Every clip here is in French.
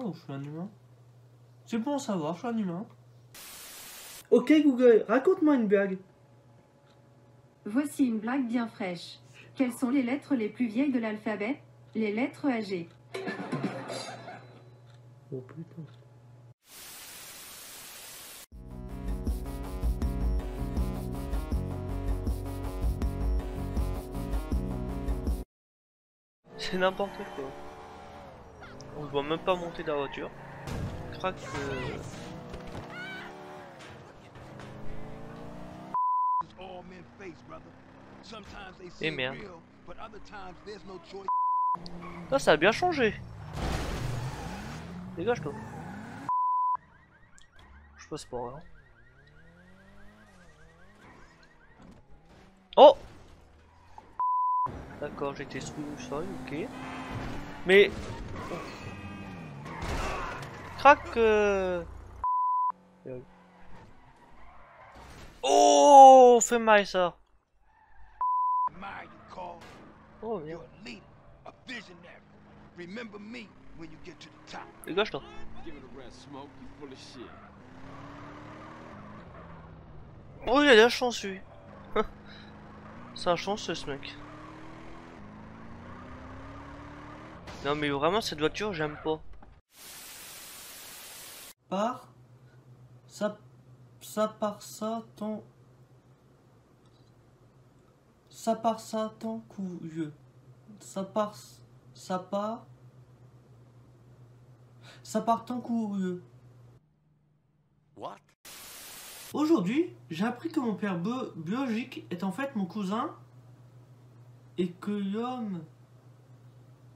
ou je suis un humain? C'est bon à savoir, je suis un humain. Ok Google, raconte-moi une blague. Voici une blague bien fraîche. Quelles sont les lettres les plus vieilles de l'alphabet? Les lettres âgées. Oh putain. C'est n'importe quoi. On ne voit même pas monter de la voiture. Crac. Et merde. Là, ça a bien changé. Dégage-toi. Je passe pas là. Oh! D'accord, j'étais sous le sol, ok. Mais... Crac. Oh, fait mal ça. Oh merde. Dégage-toi. Oh, il a de la chance lui. C'est un chanceux ce mec. Non mais vraiment cette voiture j'aime pas. Ça part ça tant couilleux. Ça part tant couilleux. What? Aujourd'hui, j'ai appris que mon père biologique est en fait mon cousin et que l'homme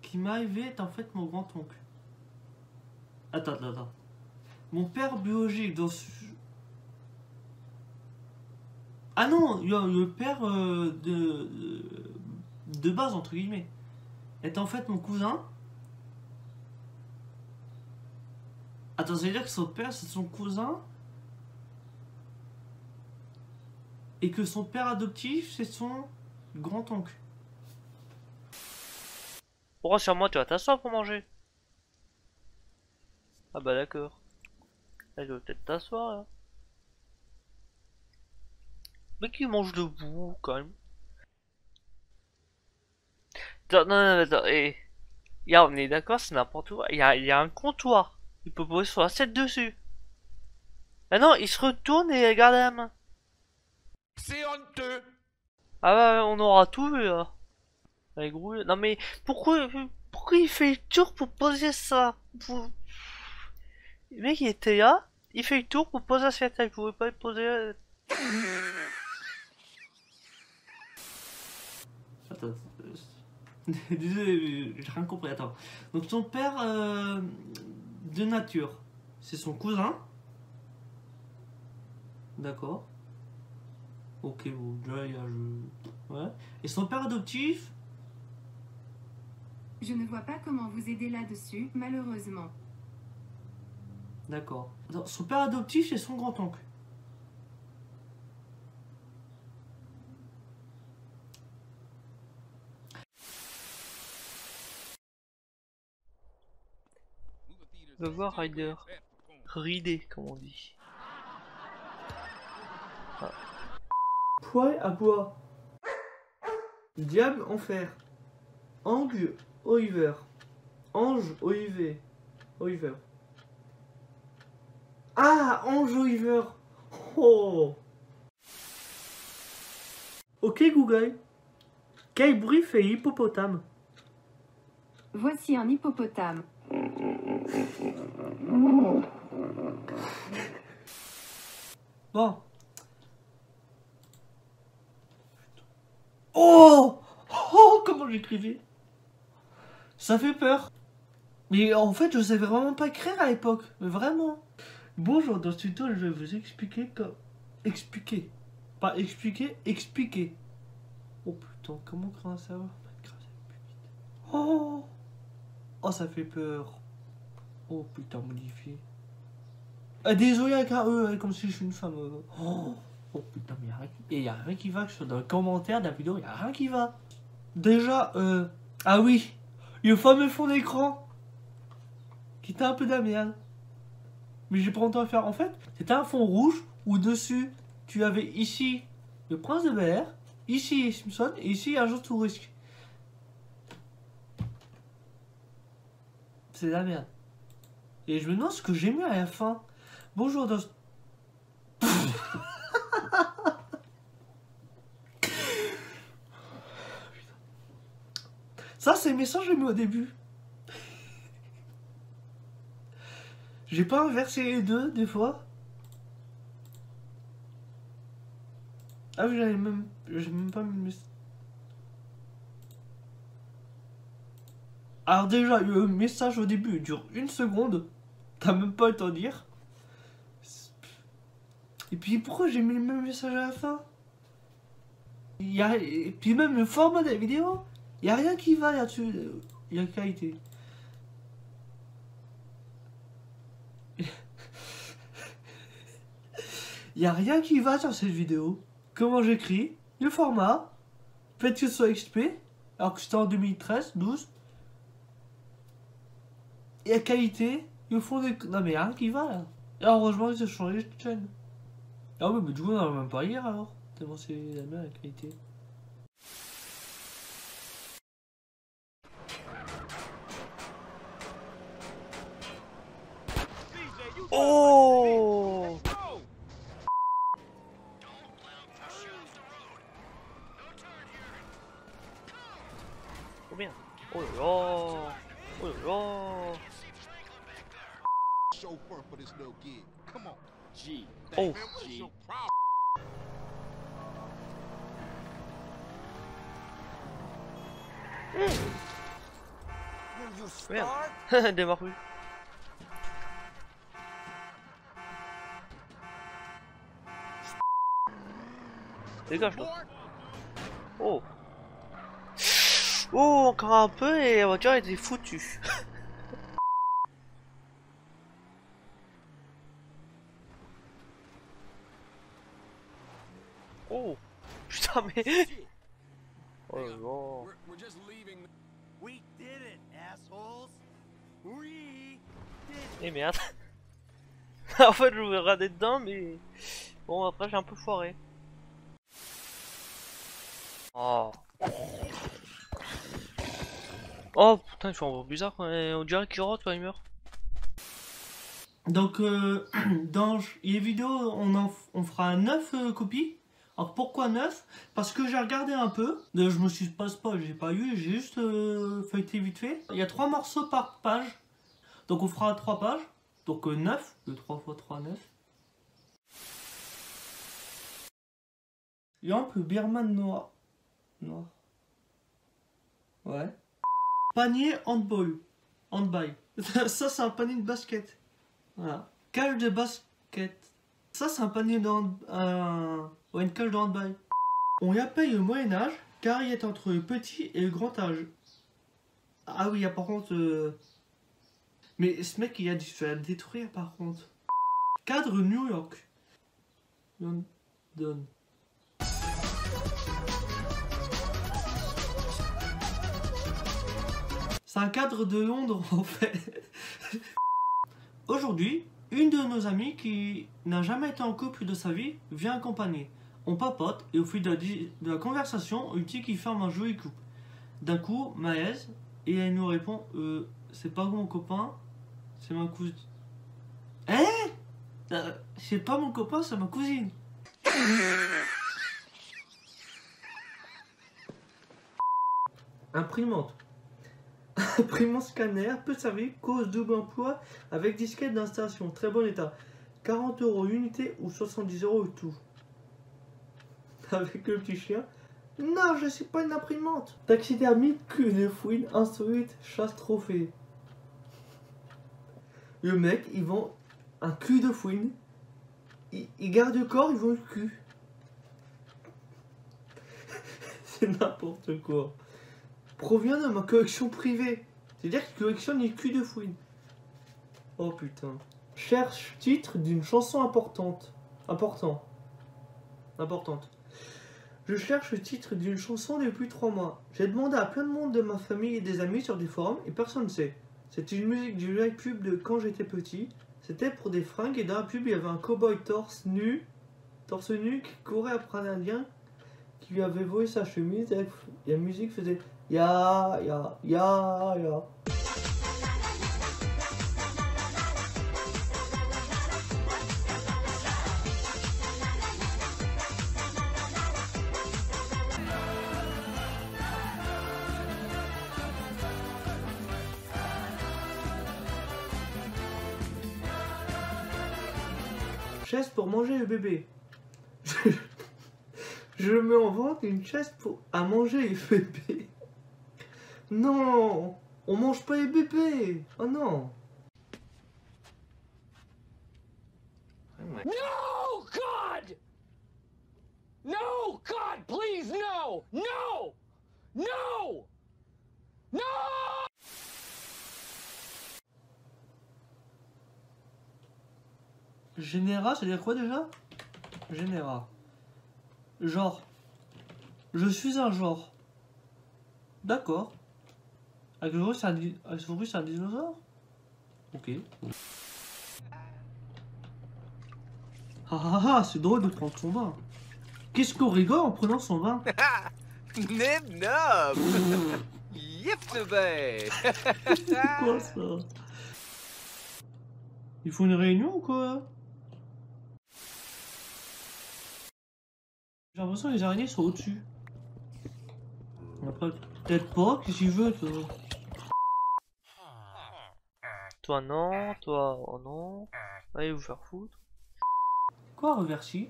qui m'a élevé est en fait mon grand-oncle. Attends. Mon père biologique dans ce... Ah non, le père de base entre guillemets est en fait mon cousin. Attends, ça veut dire que son père c'est son cousin et que son père adoptif c'est son grand-oncle. Pourquoi sur moi tu vas t'asseoir pour manger? Ah bah d'accord. Elle doit peut-être t'asseoir là. Mais qui mange debout quand même? Attends, non, attends, on est d'accord, c'est n'importe quoi. Il y a un comptoir. Il peut poser son assiette dessus. Ah non, il se retourne et regarde la main. C'est honteux. Ah bah, on aura tout vu là. Avec Grouille. Non mais, pourquoi il fait le tour pour poser ça? Le mec il était là, il fait le tour pour poser l'assiette, il pouvait pas le poser... Attends, désolé, j'ai rien compris, attends. Donc son père de nature, c'est son cousin. D'accord. Ok, bon, déjà il y a... Ouais. Et son père adoptif? Je ne vois pas comment vous aider là-dessus, malheureusement. D'accord. Son père adoptif, c'est son grand-oncle. Va voir Ryder. Ridé, comme on dit. Ah. Poil à bois. Diable en fer. Angle Oliver. Ange Oliver. Oliver. Ah, Ange Oliver. Oh. Ok Google. Quel bruit fait l'hippopotame? Voici un hippopotame. Bon. Oh! Oh, comment j'écrivais? Ça fait peur. Mais en fait, je savais vraiment pas écrire à l'époque. Mais vraiment. Bonjour, dans ce tuto, je vais vous expliquer comme... Expliquer. Pas expliquer, expliquer. Oh putain, comment créer un serveur? Oh! Oh, ça fait peur. Oh putain, modifié. Désolé avec un E, comme si je suis une femme. Oh putain, mais il y a rien qui va. Que ce soit dans le commentaire de la vidéo, il y a rien qui va. Déjà, ah oui, le fameux fond d'écran qui était un peu de la merde. Mais j'ai pas longtemps à faire. En fait, c'était un fond rouge où dessus, tu avais ici le Prince de Bel-Air, ici Simpson et ici Agent Tourisque. C'est de la merde. Et je me demande ce que j'ai mis à la fin. Bonjour dans... Ça, c'est le message que j'ai mis au début. J'ai pas inversé les deux, des fois. Ah oui, j'ai même pas mis le message. Alors déjà, le message au début il dure 1 seconde. T'as même pas le temps de dire. Et puis pourquoi j'ai mis le même message à la fin? Et puis même le format de la vidéo, il n'y a rien qui va là-dessus. Il y a qualité. Il n'y a rien qui va sur cette vidéo. Comment j'écris, le format, peut-être que ce soit XP, alors que c'était en 2013, 12. Et la qualité, le fond des... Non mais il n'y a rien qui va là. Et heureusement ils ont changé de chaîne. Ah ouais mais du coup on n'en va même pas lire alors. Tellement c'est la merde la qualité. Oh! Oh bien. Oh là là. Oh là là. Chauffeur for this little gig. Come on. G. Oh. G. Merde. Démarre plus. Dégage toi. Oh. Oh, encore un peu et la voiture était foutue. Oh. Putain mais... Oh là là. We're just leaving. We did it, assholes. We did it. Eh merde. En fait je voulais regarder dedans mais... Bon après j'ai un peu foiré. Oh. Oh putain, je suis en bizarre, on dirait qu'il rote quand il meurt. Donc dans les vidéos on fera 9 copies. Alors pourquoi 9? Parce que j'ai regardé un peu, je me suis pas spoil, j'ai pas eu, j'ai juste feuilleté vite fait. Il y a 3 morceaux par page, donc on fera 3 pages, donc 9, le 3 x 3, 9. Lampe Birman noir. Noir. Ouais. Panier handball. Handball. Ça c'est un panier de basket. Voilà. Cage de basket. Ça c'est un panier de ouais, une cage de handball. On y appelle le Moyen-Âge car il est entre le petit et le grand âge. Ah oui, par contre... Mais ce mec il a dû se faire détruire par contre. Cadre New York. London. C'est un cadre de Londres en fait. Aujourd'hui, une de nos amies qui n'a jamais été en couple de sa vie vient accompagner. On papote et au fil de la conversation, on dit qu'il forme un joli couple. D'un coup, malaise, et elle nous répond c'est pas mon copain, c'est ma cousine. C'est pas mon copain, c'est ma cousine. Imprimante. Imprimant scanner, peu servi, cause double emploi avec disquette d'installation, très bon état. 40 € l'unité ou 70 € le tout. Avec le petit chien. Non, je suis pas une imprimante. Taxidermie, queue de fouine, insolite, chasse trophée. Le mec, il vend un cul de fouine. Il garde le corps, il vend le cul. C'est n'importe quoi. Provient de ma collection privée. C'est-à-dire qu'il collectionne les culs de fouine. Oh putain. Cherche titre d'une chanson importante. Importante. Je cherche le titre d'une chanson depuis 3 mois. J'ai demandé à plein de monde de ma famille et des amis sur des forums et personne ne sait. C'était une musique du live pub de quand j'étais petit. C'était pour des fringues et dans la pub il y avait un cowboy torse nu qui courait après un indien qui lui avait volé sa chemise et la musique faisait ya ya ya ya. Chaise pour manger le bébé. Je mets en vente une chaise à manger les bébés. Non, on mange pas les bébés. Oh non. No, God! No, God, please, no! No! No! No! Généra, ça veut dire quoi déjà? Généra. Genre. Je suis un genre. D'accord. Avec le c'est un dinosaure? Ok. Ah, c'est drôle de prendre son vin. Qu'est-ce qu'on rigole en prenant son vin? Nib nub! Yippee! C'est quoi ça? Il faut une réunion ou quoi? J'ai l'impression que les araignées sont au-dessus. Après, peut-être pas, qu'est-ce qu'il veut, toi? Toi non, toi oh non. Allez vous faire foutre. Quoi, reversi?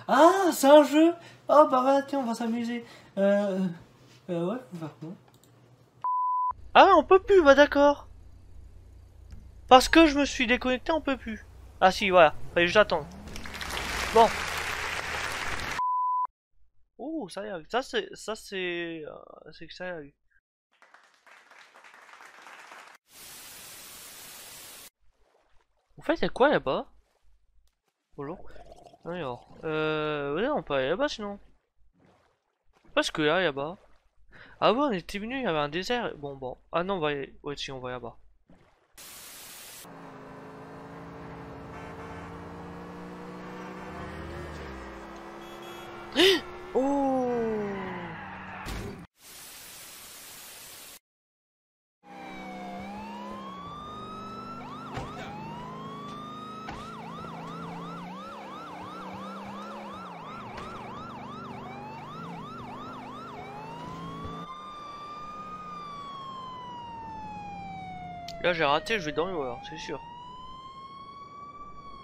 Ah, c'est un jeu! Oh, bah voilà, tiens, on va s'amuser. Ouais, faut faire quoi? Ah on peut plus, bah d'accord. Parce que je me suis déconnecté, on peut plus. Ah si, voilà, fallait que j'attende. Bon. Oh, ça y est, c'est que ça y est. En fait, c'est quoi là-bas? Bonjour. Alors, ouais, on peut aller là-bas sinon. Parce que là-bas. Ah ouais, on était venu, il y avait un désert. Bon. Ah non, on va aller. Ouais, si, on va là-bas. Oh! Là j'ai raté, je vais dans l'eau alors, c'est sûr.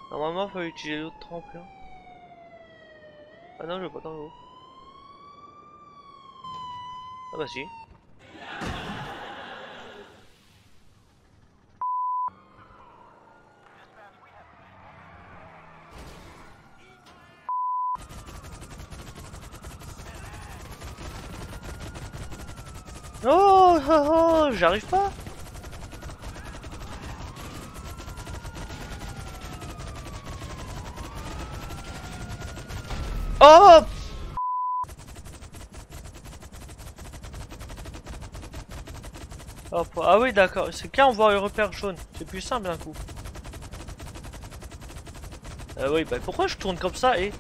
Normalement il fallait utiliser l'autre tremplin. Ah non, je vais pas dans l'eau. Ah bah si. Oh, j'arrive pas. Oh! Hop. Ah oui d'accord, c'est quand on voit le repère jaune, c'est plus simple d'un coup. Oui bah pourquoi je tourne comme ça et...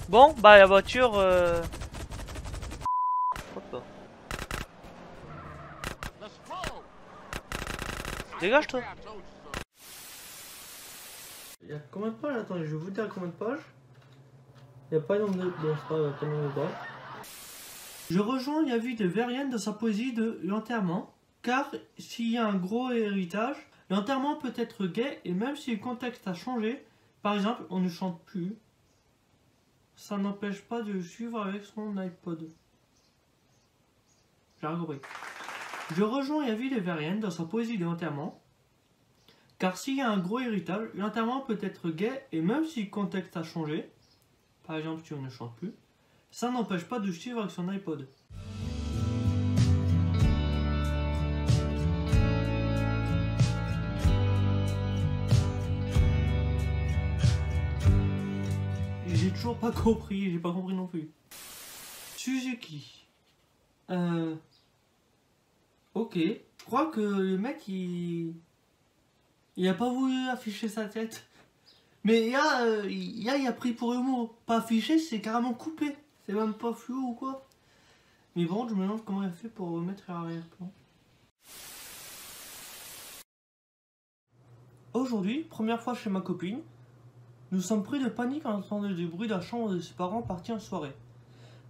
Bon bah la voiture Hop. Dégage toi. Il y a combien de pages? Attendez, je vais vous dire combien de pages. Il n'y a pas de nombre de... Bon, c'est pas le nombre de pages. Je rejoins l'avis de Verlaine dans sa poésie de l'enterrement, car s'il y a un gros héritage, l'enterrement peut être gai et même si le contexte a changé, par exemple, on ne chante plus, ça n'empêche pas de le suivre avec son iPod. J'ai rien compris. Je rejoins l'avis de Verlaine dans sa poésie de l'enterrement, car s'il y a un gros héritage, l'enterrement peut être gai et même si le contexte a changé, par exemple si on ne chante plus, ça n'empêche pas de suivre avec son iPod. J'ai toujours pas compris, j'ai pas compris non plus. Suzuki. Ok. Je crois que le mec, il a pas voulu afficher sa tête. Mais il a pris pour le mot. Pas affiché, c'est carrément coupé. C'est même pas flou ou quoi. Mais bon, je me demande comment il a fait pour mettre l'arrière-plan. Aujourd'hui, première fois chez ma copine, nous sommes pris de panique en entendant du bruit de la chambre de ses parents partis en soirée.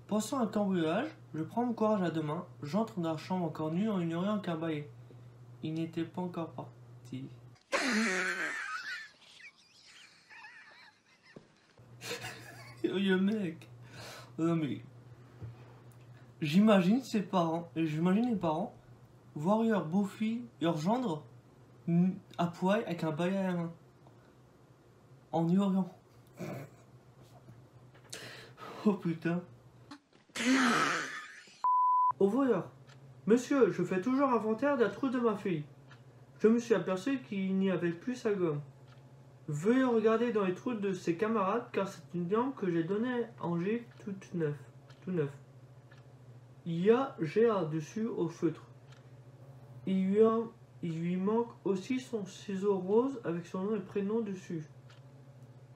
Pensant à un cambriolage, je prends mon courage à deux mains, j'entre dans la chambre encore nue en ignorant qu'un baillet. Il n'était pas encore parti. Le mec. Non mais. J'imagine ses parents, et j'imagine les parents, voir leur beau-fille, leur gendre, à poil avec un balai à la main. En hurlant. Oh putain. Au voleur. Monsieur, je fais toujours inventaire de la trousse de ma fille. Je me suis aperçu qu'il n'y avait plus sa gomme. Veuillez regarder dans les trous de ses camarades car c'est une lampe que j'ai donnée en gif tout neuf. Il y a GA dessus au feutre. Il lui manque aussi son ciseau rose avec son nom et prénom dessus.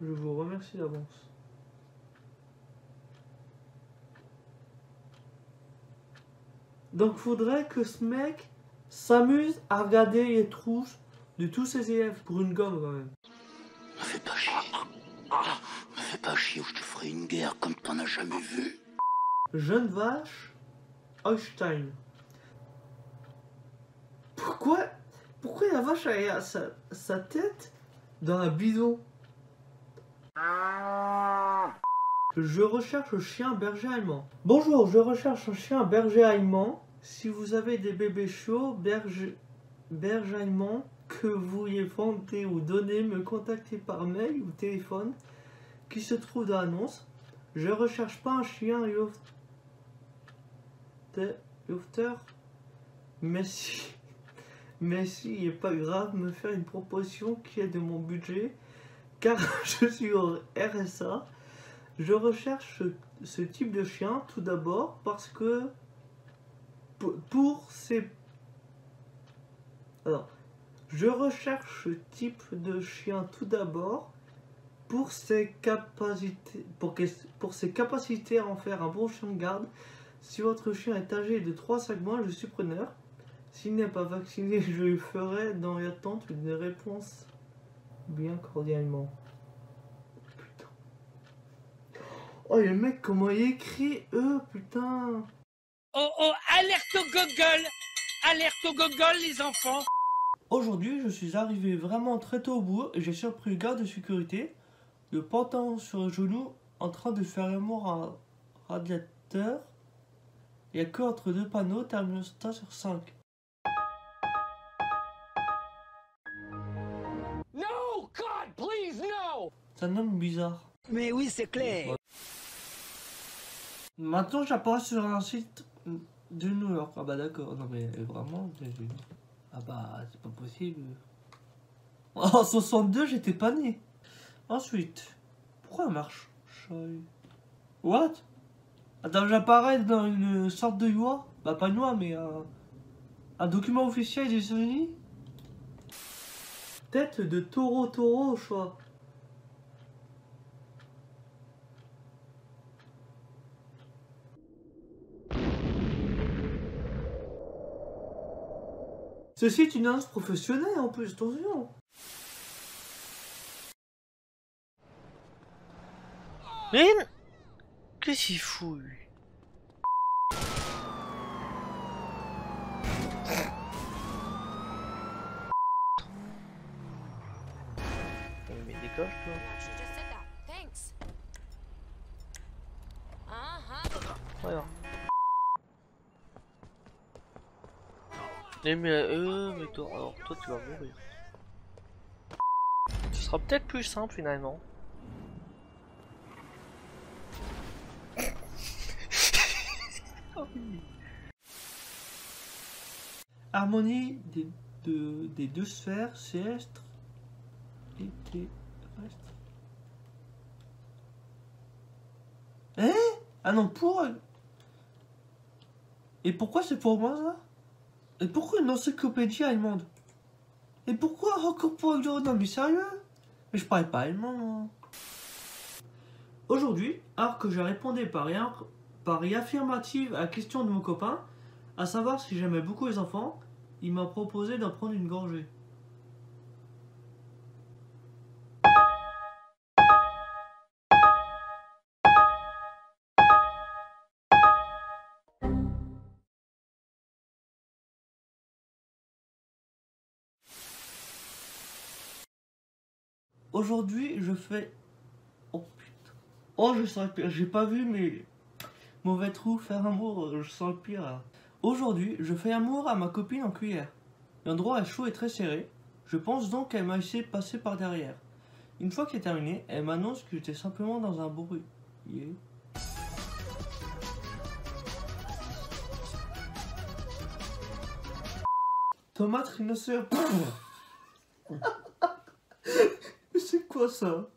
Je vous remercie d'avance. Donc faudrait que ce mec s'amuse à regarder les trousses de tous ses élèves pour une gomme quand même. Me fais pas chier. Me fais pas chier ou je te ferai une guerre comme t'en as jamais vu. Jeune vache, Holstein. Pourquoi la vache a sa tête dans un bidon? Je recherche un chien berger allemand. Bonjour, je recherche un chien berger allemand. Si vous avez des bébés chiots berger allemand que vous y vendez ou donnez, me contactez par mail ou téléphone qui se trouve dans l'annonce. Je recherche pas un chien Lofter. Mais si il n'est pas grave me faire une proposition qui est de mon budget car je suis au RSA. Je recherche ce type de chien tout d'abord parce que je recherche ce type de chien tout d'abord pour ses capacités à en faire un bon chien de garde. Si votre chien est âgé de 3-5 mois, je suis preneur. S'il n'est pas vacciné, je lui ferai dans l'attente une réponse bien cordialement. Putain. Oh les mecs, comment il écrit putain. Oh, alerte au Google! Alerte au Google, les enfants! Aujourd'hui, je suis arrivé vraiment très tôt au bout et j'ai surpris le garde de sécurité, le pantalon sur le genou, en train de faire l'amour à un radiateur. Il n'y a que entre deux panneaux, thermostat sur 5. No! God, please, no! C'est un homme bizarre. Mais oui, c'est clair! Maintenant, j'apparais sur un site de New York. Ah bah d'accord, non mais vraiment, ah bah c'est pas possible. En 62, j'étais pas né. Ensuite, pourquoi elle marche? What? Attends, j'apparais dans une sorte de loi. Bah pas une loi, mais un document officiel des États-Unis. Tête de taureau au choix. Ceci est une annonce professionnelle en plus, attention. Mais qu'est-ce qu'il fout lui? Mais dégage toi. Voilà. Mais toi, alors toi tu vas mourir. Ce sera peut-être plus simple finalement. Harmonie des deux sphères célestes et terrestres. Ah non, pour Et pourquoi c'est pour moi ça? Et pourquoi une encyclopédie allemande? Et pourquoi encore pour un jour? Non mais sérieux? Mais je parlais pas allemand moi. Aujourd'hui, alors que je répondais par affirmative à la question de mon copain, à savoir si j'aimais beaucoup les enfants, il m'a proposé d'en prendre une gorgée. Aujourd'hui, je fais... Oh putain. Oh, je sens le pire. J'ai pas vu, mais... Mauvais trou, faire amour, je sens le pire là. Aujourd'hui, je fais amour à ma copine en cuillère. L'endroit est chaud et très serré. Je pense donc qu'elle m'a essayé de passer par derrière. Une fois que c'est terminé, elle m'annonce que j'étais simplement dans un bruit. Yeah. Tomate rhinocéros. C'est quoi ça?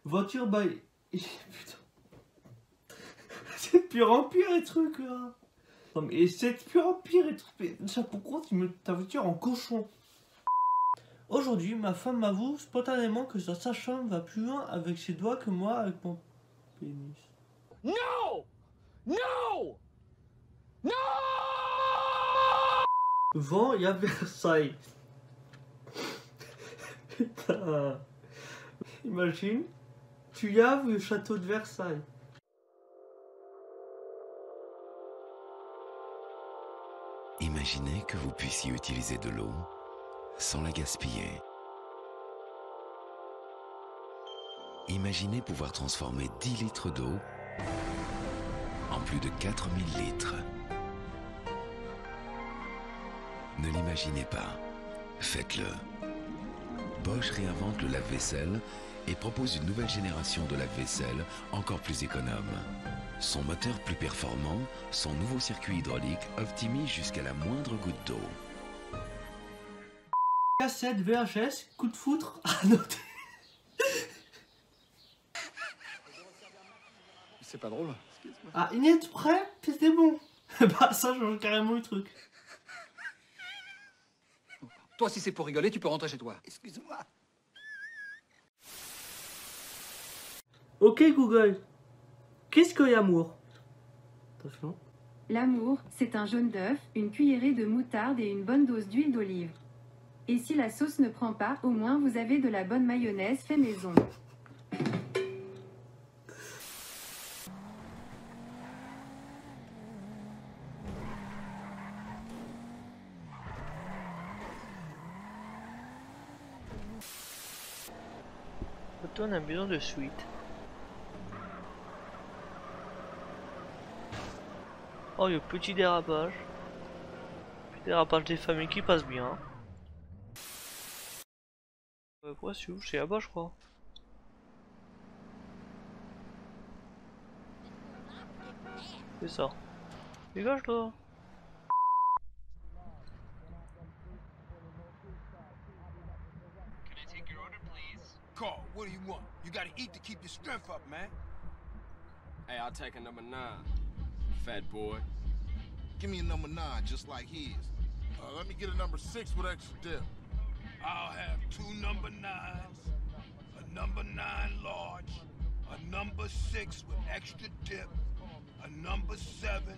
Voiture by... Putain. C'est de pire en pire les trucs là. Non mais c'est de pire en pire les trucs. Mais ça, pourquoi tu mets ta voiture en cochon? Aujourd'hui, ma femme m'avoue spontanément que sa sage-femme va plus loin avec ses doigts que moi avec mon pénis. No! No! No! Vent, il y a Versailles. Putain. Imagine, tu y as vu le château de Versailles. Imaginez que vous puissiez utiliser de l'eau sans la gaspiller. Imaginez pouvoir transformer 10 litres d'eau en plus de 4000 litres. Ne l'imaginez pas, faites-le. Bosch réinvente le lave-vaisselle et propose une nouvelle génération de lave-vaisselle encore plus économe. Son moteur plus performant, son nouveau circuit hydraulique optimise jusqu'à la moindre goutte d'eau. Cassette VHS, coup de foutre à noter. C'est pas drôle. Ah, Inès prêt, c'était bon. Bah ça change carrément le truc. Toi, si c'est pour rigoler, tu peux rentrer chez toi. Excuse-moi. Ok Google, qu'est-ce que l'amour? Attention. L'amour, c'est un jaune d'œuf, une cuillerée de moutarde et une bonne dose d'huile d'olive. Et si la sauce ne prend pas, au moins vous avez de la bonne mayonnaise fait maison. On a besoin de suite. Oh, le petit dérapage. Petit dérapage des familles qui passe bien. Quoi, c'est où? C'est là-bas, je crois. C'est ça. Dégage, toi. Carl, what do you want? You gotta eat to keep your strength up, man. Hey, I'll take a number 9, fat boy. Give me a number 9, just like his. Let me get a number 6 with extra dip. I'll have 2 number 9s, a number 9 large, a number 6 with extra dip, a number 7,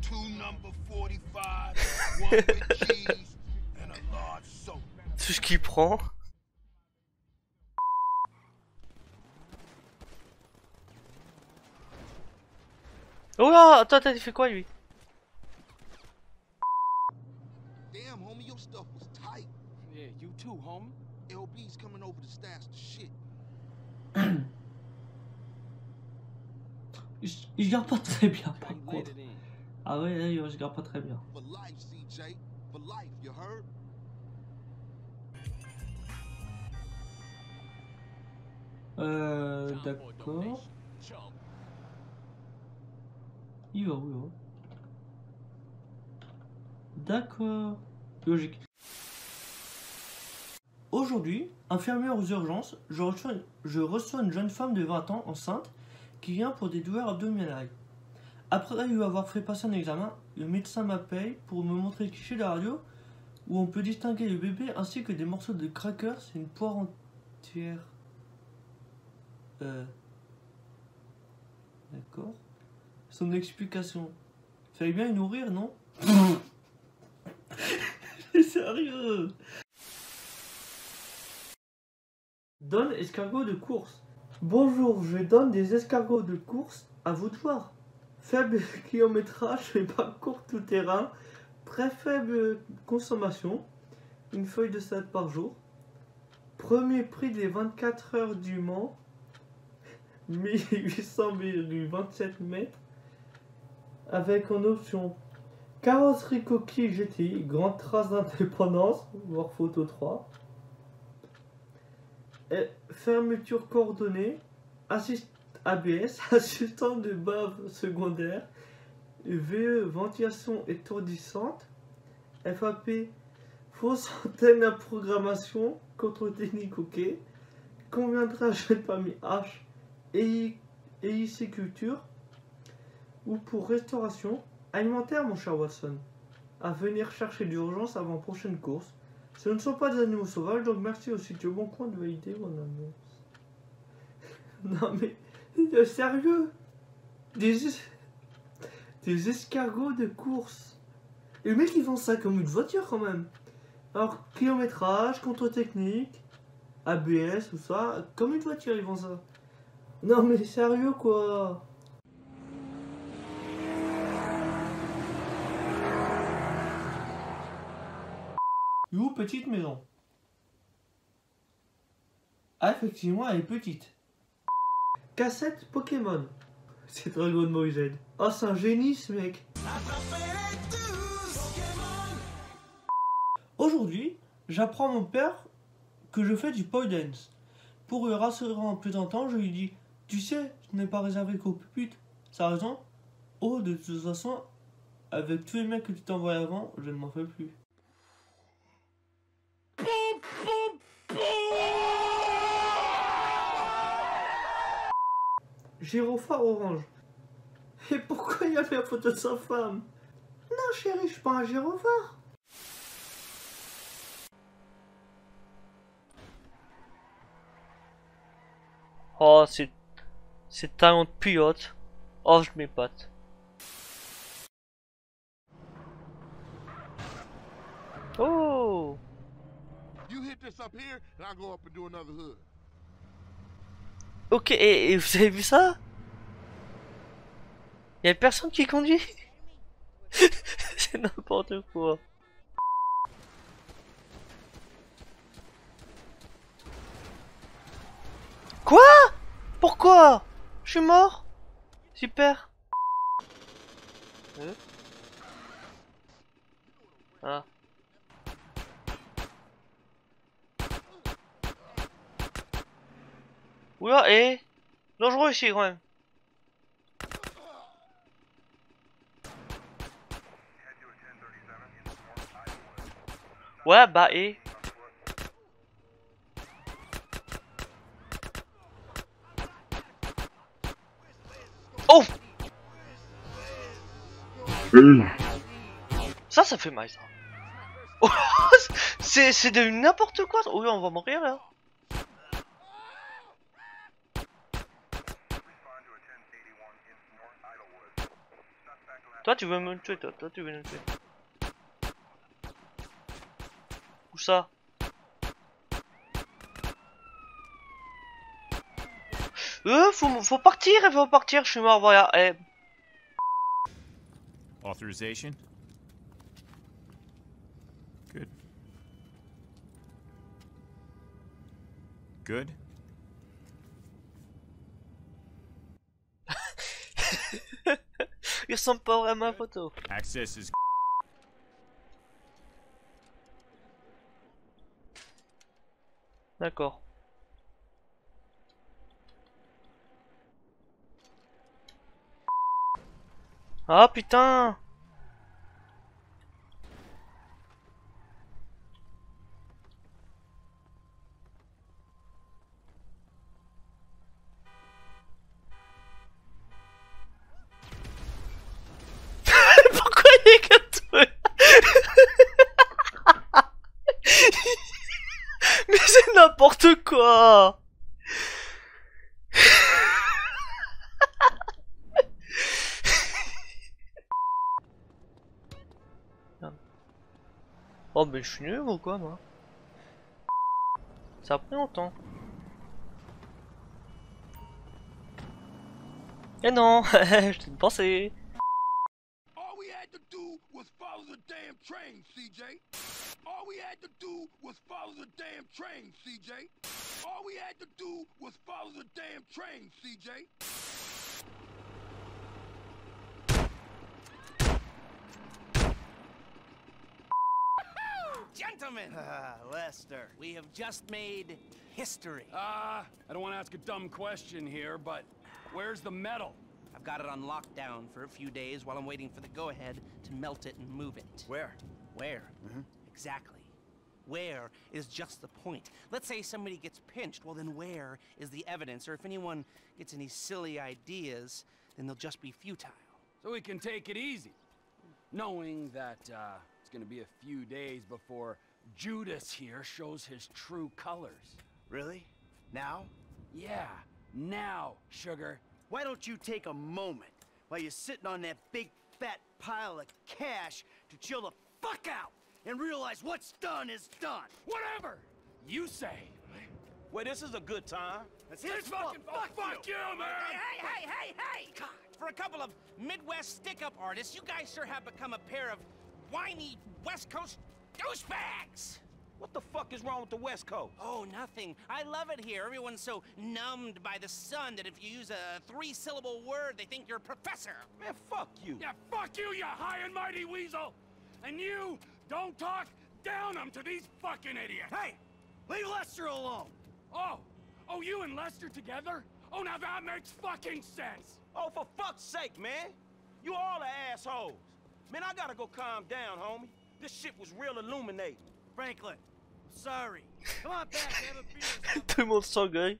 2 number 45, 1 with cheese, and a large soda. Tout ce qu'il prend. Oh là, attends, il fait quoi lui? Damn, homie, your stuff was tight. Yeah, you too, homie. LB's coming over to stash the shit. Il garde pas très bien par contre. Ah ouais, là, il garde pas très bien. For life, CJ. For life, you heard? D'accord. Il va où, là? D'accord. Logique. Aujourd'hui, infirmière aux urgences, je reçois une jeune femme de 20 ans enceinte qui vient pour des douleurs abdominales. Après lui avoir fait passer un examen, le médecin m'appelle pour me montrer le cliché de la radio où on peut distinguer le bébé ainsi que des morceaux de crackers et une poire entière. D'accord. Son explication. Fallait bien y nourrir, non? C'est sérieux. Donne escargot de course. Bonjour, je donne des escargots de course, à vous de voir. Faible kilométrage et parcours tout terrain, très faible consommation, une feuille de salade par jour. Premier prix des 24 heures du Mans, 1800,27 mètres, avec en option carrosserie coquille GTI, grande trace d'indépendance, voire photo 3. Et fermeture coordonnée, ABS, assistant de bave secondaire, VE, ventilation étourdissante, FAP, fausse antenne à programmation, contrôle technique OK, conviendra jeune parmi H et IC culture, ou pour restauration, alimentaire mon cher Watson, à venir chercher d'urgence avant prochaine course. Ce ne sont pas des animaux sauvages, donc merci au site Bon Coin de valider mon annonce. Non mais, sérieux, des escargots de course. Et le mec il vend ça comme une voiture quand même. Alors kilométrage, contrôle technique, ABS, tout ça, comme une voiture ils vendent ça. Non mais sérieux quoi. Où petite maison. Ah effectivement elle est petite. Cassette Pokémon. C'est Dragon Ball Z. Oh c'est un génie ce mec. Aujourd'hui, j'apprends à mon père que je fais du pole dance. Pour le rassurer en plaisantant, je lui dis: tu sais, ce n'est pas réservé qu'aux putes. Ça a raison. Oh, de toute façon, avec tous les mecs que tu t'envoies avant, je ne m'en fais plus. Gyrophare orange. Et pourquoi il y a la photo de sa femme? Non chérie, je suis pas un gyrophare. Oh, c'est talent de pilote. Oh, je m'épate. Oh! You hit this up here, and I'll go up and do another hood. Ok, et vous avez vu ça? Y'a personne qui conduit? C'est n'importe quoi. Quoi? Pourquoi? Je suis mort? Super. Ah. Oula, dangereux ici quand même. Ouais, bah Oh! Ça fait mal ça. Oh, c'est de n'importe quoi. Oh oui, on va mourir là. Toi tu veux me tuer, toi tu veux me tuer. Où ça? Faut partir, il faut partir, je suis mort, voilà. Authorization? Good. Good. Il ressemble pas vraiment à la photo. Access is... D'accord. Ah putain! quoi? Oh mais je suis nul ou quoi moi? Ça a pris longtemps. Eh non, je t'ai pensé. All we had to do was follow the damn train, CJ. All we had to do was follow the damn train, CJ. All we had to do was follow the damn train, CJ. Gentlemen, Lester, we have just made history. I don't want to ask a dumb question here, but where's the metal? I've got it on lockdown for a few days while I'm waiting for the go-ahead to melt it and move it. Where? Where? Exactly. Where is just the point. Let's say somebody gets pinched, well then where is the evidence? Or if anyone gets any silly ideas, then they'll just be futile. So we can take it easy, knowing that it's gonna be a few days before Judas here shows his true colors. Really? Now? Yeah, now, sugar. Why don't you take a moment while you're sitting on that big fat pile of cash to chill the fuck out and realize what's done is done? Whatever you say. Well, this is a good time. Let's hit This fucking fuck you, man! Hey! God, for a couple of Midwest stick-up artists, you guys sure have become a pair of whiny West Coast douchebags! What the fuck is wrong with the West Coast? Oh, nothing. I love it here. Everyone's so numbed by the sun that if you use a three-syllable word, they think you're a professor. Man, fuck you. Yeah, fuck you, you high and mighty weasel! And you, don't talk down them to these fucking idiots! Hey! Leave Lester alone! Oh, you and Lester together? Oh, now that makes fucking sense! Oh, for fuck's sake, man! You all are assholes! Man, I gotta go calm down, homie. This shit was real illuminating. Franklin, sorry. Come on back, have a beer. Tout le monde s'engueule.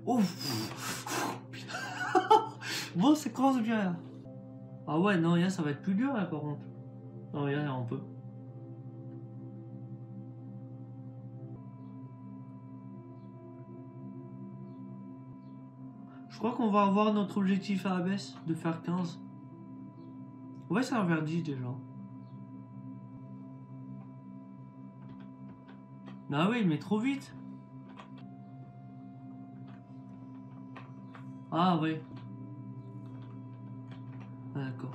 Ouf. Bon, ça commence bien là. Ah ouais, non, là, ça va être plus dur là par contre. Non, là, on peut. Je crois qu'on va avoir notre objectif à la baisse de faire 15. On va essayer vers 10 déjà. Ah oui, mais trop vite. Ah oui. Ah, d'accord.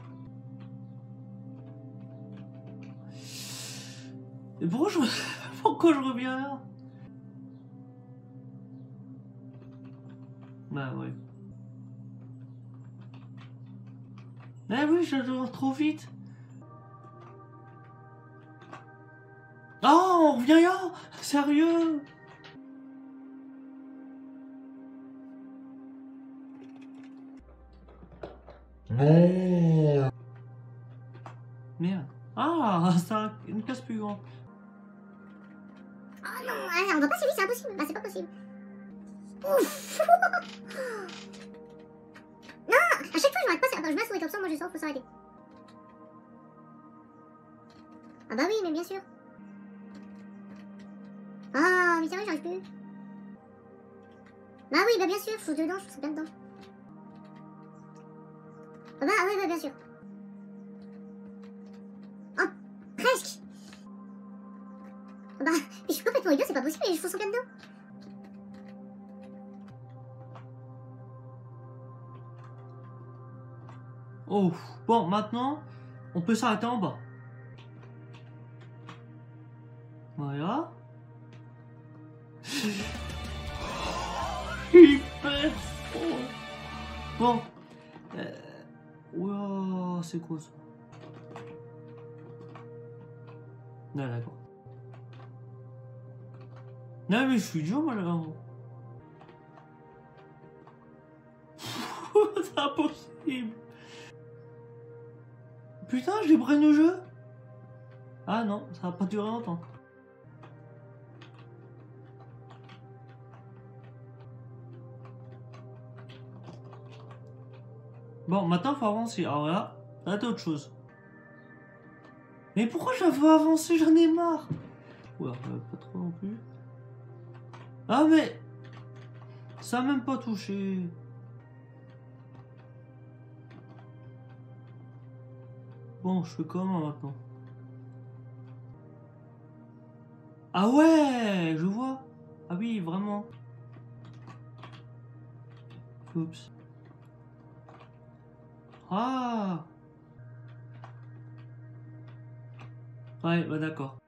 Et pourquoi je reviens là? Bah ouais. Ah oui, je dois trop vite. Oh, on revient là. Sérieux? Non. Merde. Ah, c'est une case plus grande. Ah non, on va pas si vite, c'est impossible. Bah, c'est pas possible. Ouf. Non, à chaque fois je m'arrête pas. Attends, je mets souris comme ça, moi je sens, faut s'arrêter. Ah bah oui, mais bien sûr. Ah, mais sérieux, j'arrive plus. Bah oui, bah bien sûr, je suis dedans, je suis bien dedans. Ah bah oui, bah bien sûr. Oh, presque. Ah bah, mais je suis complètement idiot, c'est pas possible, mais je fonce en plein dedans. Oh, bon, maintenant, on peut s'arrêter en bas. Voilà. Hyper fort. Bon. Wow, c'est quoi ça? Non, d'accord. Non, mais je suis dur, moi, là. C'est impossible. Putain, j'ai brain le jeu. Ah non, ça va pas durer longtemps. Bon, maintenant, faut avancer. Alors là, t'as autre chose. Mais pourquoi je veux avancer? J'en ai marre. Ouais, pas trop non plus. Ah mais... Ça a même pas touché. Bon, je fais comment maintenant? Ah ouais, je vois. Ah oui, vraiment. Oups. Ah. Ouais, bah d'accord.